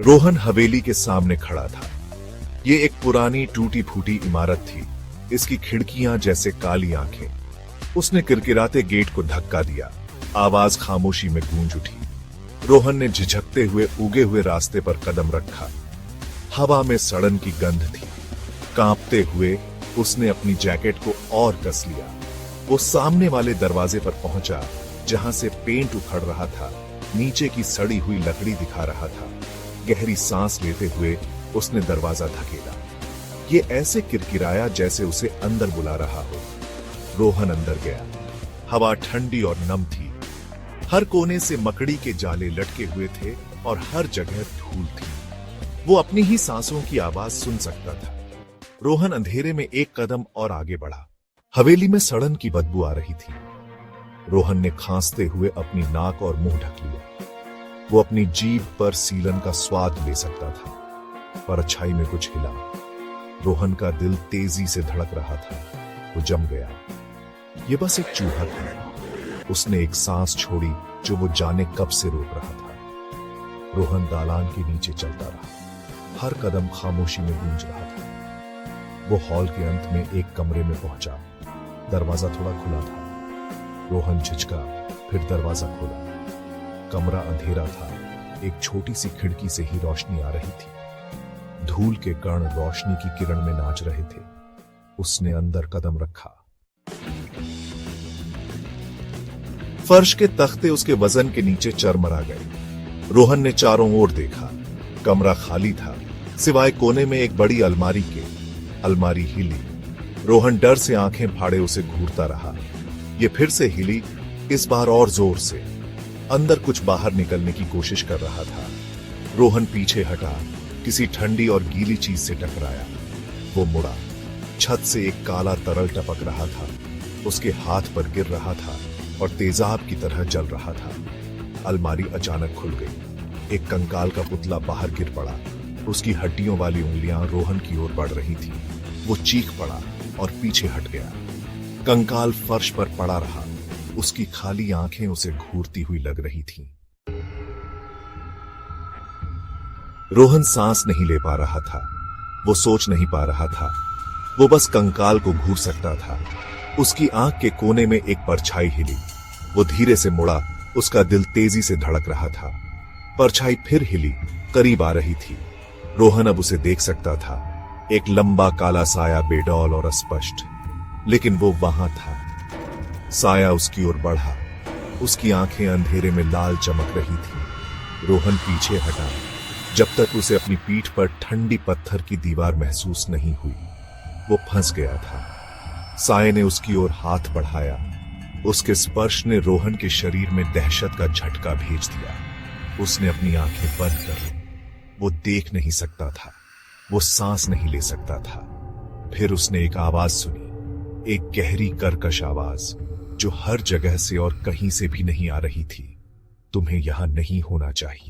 रोहन हवेली के सामने खड़ा था। ये एक पुरानी टूटी फूटी इमारत थी। इसकी खिड़कियां जैसे काली आंखें। उसने किरकिराते गेट को धक्का दिया। आवाज खामोशी में गूंज उठी। रोहन ने झिझकते हुए उगे हुए रास्ते पर कदम रखा। हवा में सड़न की गंध थी। कांपते हुए उसने अपनी जैकेट को और कस लिया। वो सामने वाले दरवाजे पर पहुंचा, जहां से पेंट उखड़ रहा था, नीचे की सड़ी हुई लकड़ी दिखा रहा था। गहरी सांस लेते हुए उसने दरवाजा धकेला। ये ऐसे किरकिराया जैसे उसे अंदर बुला रहा हो। रोहन अंदर गया। हवा ठंडी और नम थी। हर कोने से मकड़ी के जाले लटके हुए थे और हर जगह धूल थी। वो अपनी ही सांसों की आवाज सुन सकता था। रोहन अंधेरे में एक कदम और आगे बढ़ा। हवेली में सड़न की बदबू आ रही थी। रोहन ने खांसते हुए अपनी नाक और मुंह ढक लिया। वो अपनी जीभ पर सीलन का स्वाद ले सकता था, पर अच्छाई में कुछ हिला। रोहन का दिल तेजी से धड़क रहा था। वो जम गया। ये बस एक चूहा था। उसने एक सांस छोड़ी जो वो जाने कब से रोक रहा था। रोहन दालान के नीचे चलता रहा। हर कदम खामोशी में गूंज रहा था। वो हॉल के अंत में एक कमरे में पहुंचा। दरवाजा थोड़ा खुला था। रोहन झिझका, फिर दरवाजा खोला। कमरा अंधेरा था। एक छोटी सी खिड़की से ही रोशनी आ रही थी। धूल के कण रोशनी की किरण में नाच रहे थे। उसने अंदर कदम रखा। फर्श के तख्ते उसके वजन के नीचे चरमरा गए। रोहन ने चारों ओर देखा। कमरा खाली था, सिवाय कोने में एक बड़ी अलमारी के। अलमारी हिली। रोहन डर से आंखें फाड़े उसे घूरता रहा। ये फिर से हिली, इस बार और जोर से। अंदर कुछ बाहर निकलने की कोशिश कर रहा था। रोहन पीछे हटा, किसी ठंडी और गीली चीज से टकराया। वो मुड़ा। छत से एक काला तरल टपक रहा था। उसके हाथ पर गिर रहा था और तेजाब की तरह जल रहा था। अलमारी अचानक खुल गई। एक कंकाल का पुतला बाहर गिर पड़ा। उसकी हड्डियों वाली उंगलियां रोहन की ओर बढ़ रही थी। वो चीख पड़ा और पीछे हट गया। कंकाल फर्श पर पड़ा रहा। उसकी खाली आंखें उसे घूरती हुई लग रही थीं। रोहन सांस नहीं ले पा रहा था। वो सोच नहीं पा रहा था। वो बस कंकाल को घूर सकता था। उसकी आंख के कोने में एक परछाई हिली। वो धीरे से मुड़ा। उसका दिल तेजी से धड़क रहा था। परछाई फिर हिली, करीब आ रही थी। रोहन अब उसे देख सकता था। एक लंबा काला साया, बेडौल और अस्पष्ट, लेकिन वो वहां था। साया उसकी ओर बढ़ा। उसकी आंखें अंधेरे में लाल चमक रही थी। रोहन पीछे हटा, जब तक उसे अपनी पीठ पर ठंडी पत्थर की दीवार महसूस नहीं हुई। वो फंस गया था। साये ने उसकी ओर हाथ बढ़ाया। उसके स्पर्श ने रोहन के शरीर में दहशत का झटका भेज दिया। उसने अपनी आंखें बंद कर ली। वो देख नहीं सकता था। वो सांस नहीं ले सकता था। फिर उसने एक आवाज सुनी, एक गहरी कर्कश आवाज, जो हर जगह से और कहीं से भी नहीं आ रही थी। तुम्हें यहां नहीं होना चाहिए।